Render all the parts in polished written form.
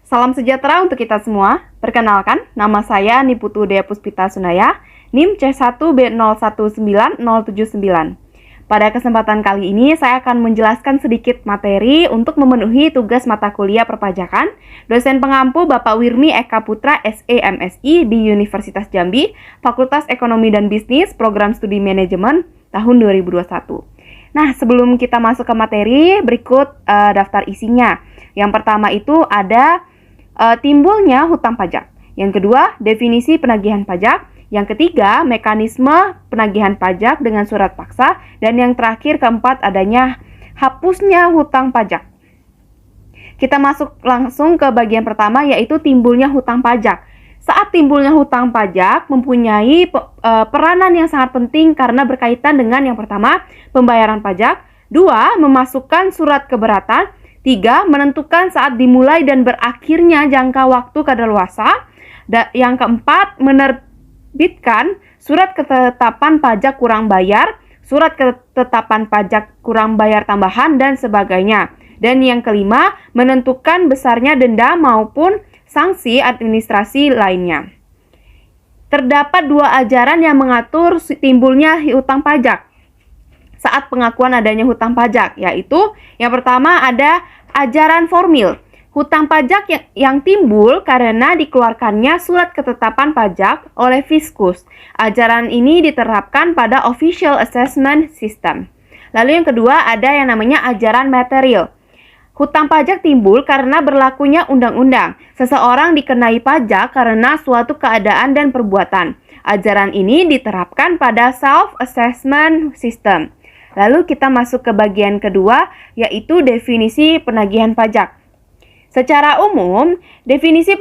Salam sejahtera untuk kita semua. Perkenalkan, nama saya Niputu Dea Puspita Sunaya, NIM C1B019079. Pada kesempatan kali ini, saya akan menjelaskan sedikit materi untuk memenuhi tugas mata kuliah perpajakan dosen pengampu Bapak Wirmi Eka Putra SE MSI di Universitas Jambi, Fakultas Ekonomi dan Bisnis, Program Studi Manajemen tahun 2021. Nah, sebelum kita masuk ke materi, berikut daftar isinya. Yang pertama itu ada timbulnya hutang pajak. Yang kedua, definisi penagihan pajak. Yang ketiga, mekanisme penagihan pajak dengan surat paksa. Dan yang terakhir, keempat, adanya hapusnya hutang pajak. Kita masuk langsung ke bagian pertama, yaitu timbulnya hutang pajak. Saat timbulnya hutang pajak mempunyai peranan yang sangat penting karena berkaitan dengan yang pertama, pembayaran pajak. Dua, memasukkan surat keberatan. Tiga, menentukan saat dimulai dan berakhirnya jangka waktu kadaluarsa. Yang keempat, menerbitkan surat ketetapan pajak kurang bayar, surat ketetapan pajak kurang bayar tambahan, dan sebagainya. Dan yang kelima, menentukan besarnya denda maupun sanksi administrasi lainnya. Terdapat dua ajaran yang mengatur timbulnya hutang pajak saat pengakuan adanya hutang pajak, yaitu yang pertama ada ajaran formil. Hutang pajak yang timbul karena dikeluarkannya surat ketetapan pajak oleh Fiskus. Ajaran ini diterapkan pada Official Assessment System. Lalu yang kedua ada yang namanya ajaran material. Hutang pajak timbul karena berlakunya undang-undang. Seseorang dikenai pajak karena suatu keadaan dan perbuatan. Ajaran ini diterapkan pada Self-Assessment System. Lalu kita masuk ke bagian kedua, yaitu definisi penagihan pajak. Secara umum, definisi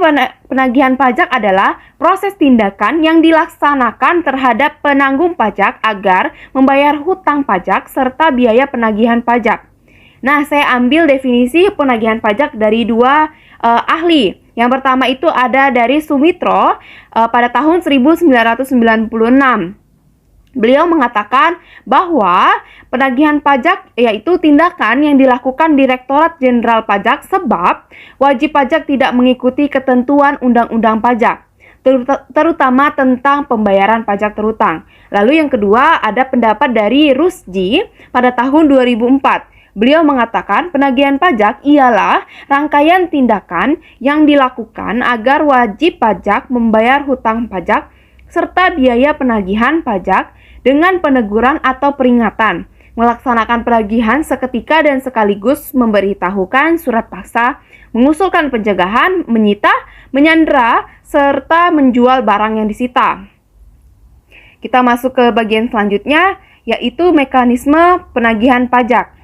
penagihan pajak adalah proses tindakan yang dilaksanakan terhadap penanggung pajak agar membayar hutang pajak serta biaya penagihan pajak. Nah, saya ambil definisi penagihan pajak dari dua ahli. Yang pertama itu ada dari Sumitro pada tahun 1996. Beliau mengatakan bahwa penagihan pajak yaitu tindakan yang dilakukan Direktorat Jenderal Pajak sebab wajib pajak tidak mengikuti ketentuan undang-undang pajak, terutama tentang pembayaran pajak terutang. Lalu yang kedua ada pendapat dari Rusji pada tahun 2004. Beliau mengatakan penagihan pajak ialah rangkaian tindakan yang dilakukan agar wajib pajak membayar hutang pajak serta biaya penagihan pajak dengan peneguran atau peringatan, melaksanakan penagihan seketika dan sekaligus memberitahukan surat paksa, mengusulkan pencegahan, menyita, menyandera, serta menjual barang yang disita. Kita masuk ke bagian selanjutnya, yaitu mekanisme penagihan pajak.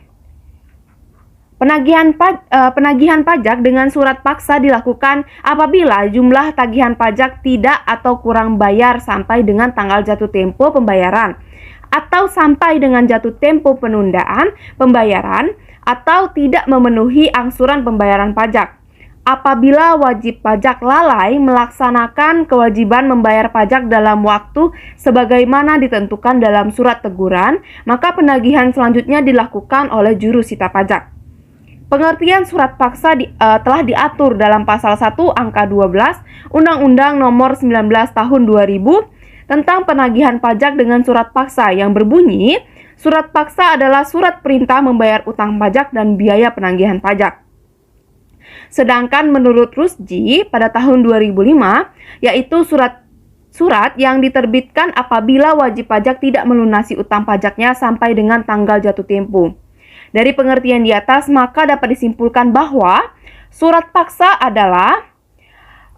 Penagihan pajak dengan surat paksa dilakukan apabila jumlah tagihan pajak tidak atau kurang bayar sampai dengan tanggal jatuh tempo pembayaran, atau sampai dengan jatuh tempo penundaan pembayaran, atau tidak memenuhi angsuran pembayaran pajak. Apabila wajib pajak lalai melaksanakan kewajiban membayar pajak dalam waktu sebagaimana ditentukan dalam surat teguran, maka penagihan selanjutnya dilakukan oleh juru sita pajak. Pengertian surat paksa telah diatur dalam pasal 1 angka 12 Undang-Undang Nomor 19 Tahun 2000 tentang penagihan pajak dengan surat paksa yang berbunyi, surat paksa adalah surat perintah membayar utang pajak dan biaya penagihan pajak. Sedangkan menurut Rusji pada tahun 2005, yaitu surat yang diterbitkan apabila wajib pajak tidak melunasi utang pajaknya sampai dengan tanggal jatuh tempo. Dari pengertian di atas, maka dapat disimpulkan bahwa surat paksa adalah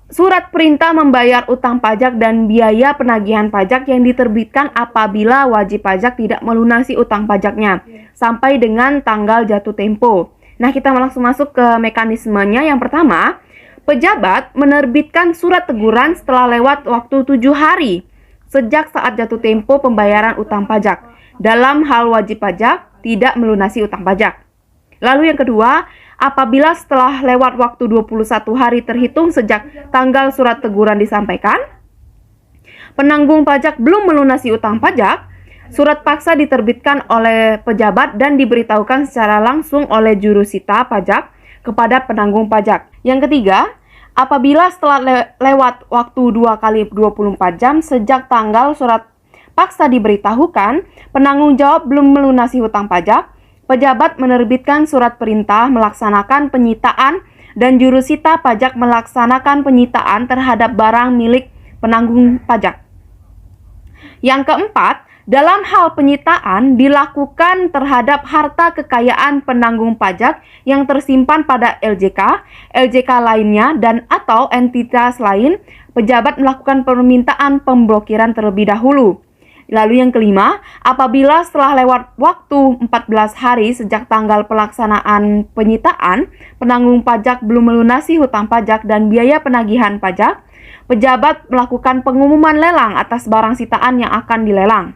surat perintah membayar utang pajak dan biaya penagihan pajak yang diterbitkan apabila wajib pajak tidak melunasi utang pajaknya sampai dengan tanggal jatuh tempo. Nah, kita langsung masuk ke mekanismenya. Yang pertama, pejabat menerbitkan surat teguran setelah lewat waktu 7 hari sejak saat jatuh tempo pembayaran utang pajak dalam hal wajib pajak tidak melunasi utang pajak. Lalu yang kedua, apabila setelah lewat waktu 21 hari terhitung sejak tanggal surat teguran disampaikan, penanggung pajak belum melunasi utang pajak, surat paksa diterbitkan oleh pejabat dan diberitahukan secara langsung oleh juru sita pajak kepada penanggung pajak. Yang ketiga, Apabila setelah lewat waktu 2 kali 24 jam sejak tanggal surat paksa diberitahukan, penanggung jawab belum melunasi hutang pajak, pejabat menerbitkan surat perintah melaksanakan penyitaan dan jurusita pajak melaksanakan penyitaan terhadap barang milik penanggung pajak. Yang keempat, dalam hal penyitaan dilakukan terhadap harta kekayaan penanggung pajak yang tersimpan pada LJK lainnya dan atau entitas lain, pejabat melakukan permintaan pemblokiran terlebih dahulu. Lalu yang kelima, apabila setelah lewat waktu 14 hari sejak tanggal pelaksanaan penyitaan, penanggung pajak belum melunasi hutang pajak dan biaya penagihan pajak, pejabat melakukan pengumuman lelang atas barang sitaan yang akan dilelang.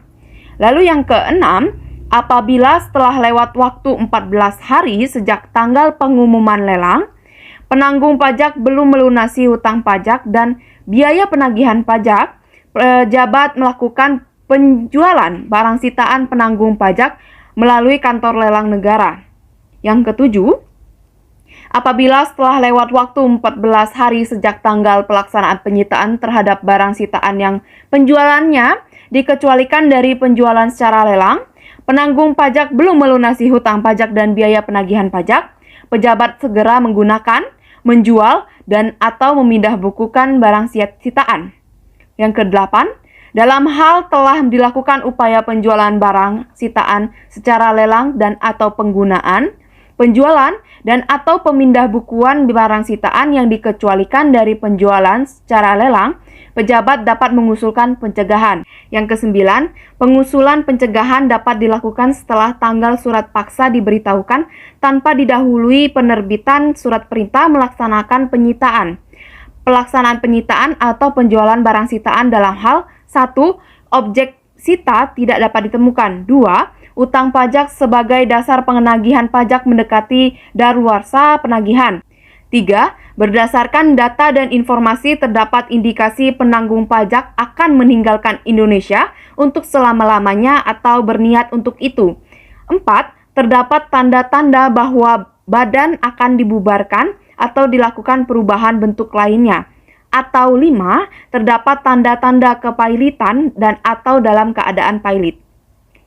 Lalu yang keenam, apabila setelah lewat waktu 14 hari sejak tanggal pengumuman lelang, penanggung pajak belum melunasi hutang pajak dan biaya penagihan pajak, pejabat melakukan penjualan barang sitaan penanggung pajak melalui kantor lelang negara. Yang ketujuh, apabila setelah lewat waktu 14 hari sejak tanggal pelaksanaan penyitaan terhadap barang sitaan yang penjualannya dikecualikan dari penjualan secara lelang, penanggung pajak belum melunasi hutang pajak dan biaya penagihan pajak, pejabat segera menggunakan, menjual, dan atau memindah bukukan barang sitaan. Yang kedelapan, dalam hal telah dilakukan upaya penjualan barang sitaan secara lelang dan atau penggunaan, penjualan, dan atau pemindah bukuan barang sitaan yang dikecualikan dari penjualan secara lelang, pejabat dapat mengusulkan pencegahan. Yang kesembilan, pengusulan pencegahan dapat dilakukan setelah tanggal surat paksa diberitahukan tanpa didahului penerbitan surat perintah melaksanakan penyitaan. Pelaksanaan penyitaan atau penjualan barang sitaan dalam hal 1. Objek sita tidak dapat ditemukan. 2. Utang pajak sebagai dasar penagihan pajak mendekati daluarsa penagihan. 3. Berdasarkan data dan informasi terdapat indikasi penanggung pajak akan meninggalkan Indonesia untuk selama-lamanya atau berniat untuk itu. 4. Terdapat tanda-tanda bahwa badan akan dibubarkan atau dilakukan perubahan bentuk lainnya. Atau 5. Terdapat tanda-tanda kepailitan dan atau dalam keadaan pailit.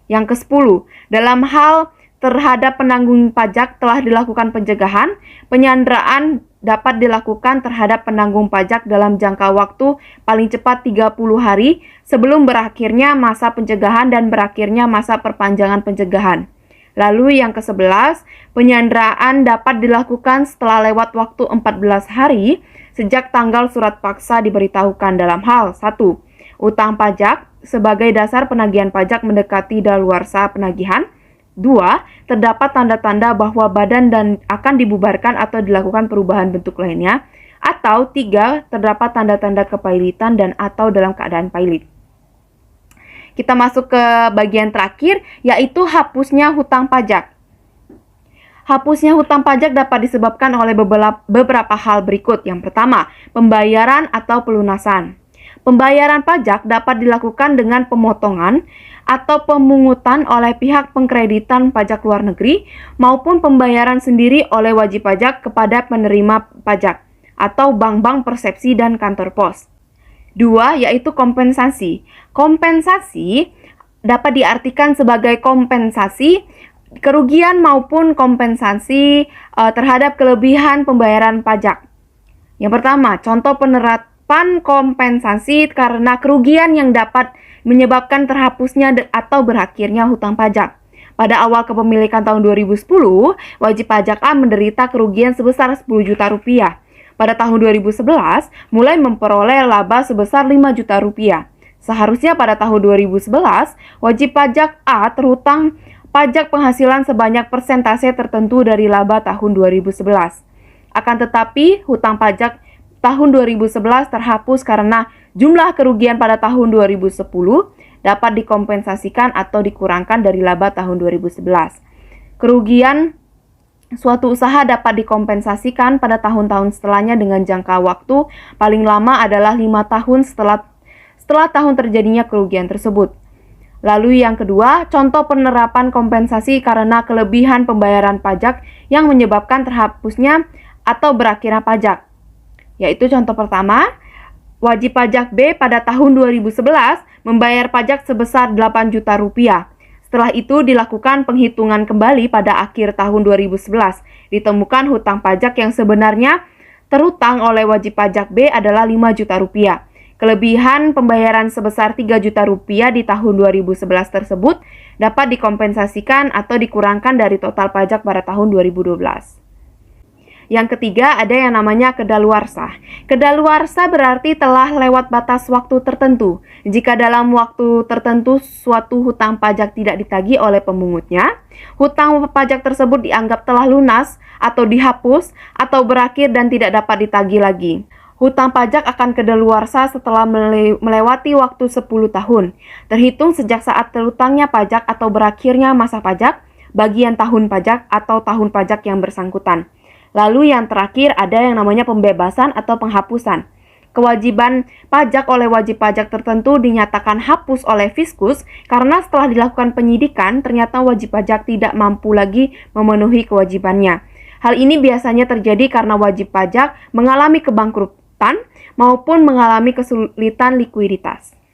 Yang ke-10, dalam hal terhadap penanggung pajak telah dilakukan pencegahan, penyanderaan dapat dilakukan terhadap penanggung pajak dalam jangka waktu paling cepat 30 hari sebelum berakhirnya masa pencegahan dan berakhirnya masa perpanjangan pencegahan. Lalu yang ke-11, penyanderaan dapat dilakukan setelah lewat waktu 14 hari sejak tanggal surat paksa diberitahukan dalam hal 1. Utang pajak sebagai dasar penagihan pajak mendekati daluarsa penagihan. 2. Terdapat tanda-tanda bahwa badan dan akan dibubarkan atau dilakukan perubahan bentuk lainnya. Atau 3. Terdapat tanda-tanda kepailitan dan atau dalam keadaan pailit. Kita masuk ke bagian terakhir, yaitu hapusnya hutang pajak. Hapusnya hutang pajak dapat disebabkan oleh beberapa hal berikut. Yang pertama, pembayaran atau pelunasan. Pembayaran pajak dapat dilakukan dengan pemotongan atau pemungutan oleh pihak pengkreditan pajak luar negeri maupun pembayaran sendiri oleh wajib pajak kepada penerima pajak atau bank-bank persepsi dan kantor pos. 2. Yaitu kompensasi. Kompensasi dapat diartikan sebagai kompensasi kerugian maupun kompensasi terhadap kelebihan pembayaran pajak. Yang pertama, contoh penerapan kompensasi karena kerugian yang dapat menyebabkan terhapusnya atau berakhirnya hutang pajak. Pada awal kepemilikan tahun 2010, wajib pajak A menderita kerugian sebesar 10 juta rupiah. Pada tahun 2011, mulai memperoleh laba sebesar 5 juta rupiah. Seharusnya pada tahun 2011, wajib pajak A terhutang pajak penghasilan sebanyak persentase tertentu dari laba tahun 2011. Akan tetapi, hutang pajak tahun 2011 terhapus karena jumlah kerugian pada tahun 2010 dapat dikompensasikan atau dikurangkan dari laba tahun 2011. Kerugian suatu usaha dapat dikompensasikan pada tahun-tahun setelahnya dengan jangka waktu paling lama adalah 5 tahun setelah tahun terjadinya kerugian tersebut. Lalu yang kedua, contoh penerapan kompensasi karena kelebihan pembayaran pajak yang menyebabkan terhapusnya atau berakhirnya pajak. Yaitu contoh pertama, wajib pajak B pada tahun 2011 membayar pajak sebesar 8 juta rupiah. Setelah itu dilakukan penghitungan kembali pada akhir tahun 2011. Ditemukan hutang pajak yang sebenarnya terhutang oleh wajib pajak B adalah 5 juta rupiah. Kelebihan pembayaran sebesar 3 juta rupiah di tahun 2011 tersebut dapat dikompensasikan atau dikurangkan dari total pajak pada tahun 2012. Yang ketiga, ada yang namanya kedaluarsa. Kedaluarsa berarti telah lewat batas waktu tertentu. Jika dalam waktu tertentu suatu hutang pajak tidak ditagih oleh pemungutnya, hutang pajak tersebut dianggap telah lunas atau dihapus atau berakhir dan tidak dapat ditagih lagi. Hutang pajak akan kedaluarsa setelah melewati waktu 10 tahun, terhitung sejak saat terhutangnya pajak atau berakhirnya masa pajak, bagian tahun pajak atau tahun pajak yang bersangkutan. Lalu yang terakhir ada yang namanya pembebasan atau penghapusan. Kewajiban pajak oleh wajib pajak tertentu dinyatakan hapus oleh Fiskus karena setelah dilakukan penyidikan ternyata wajib pajak tidak mampu lagi memenuhi kewajibannya. Hal ini biasanya terjadi karena wajib pajak mengalami kebangkrutan maupun mengalami kesulitan likuiditas.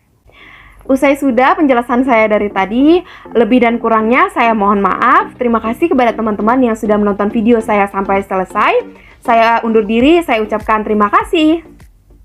Usai sudah penjelasan saya dari tadi, lebih dan kurangnya saya mohon maaf. Terima kasih kepada teman-teman yang sudah menonton video saya sampai selesai. Saya undur diri, saya ucapkan terima kasih.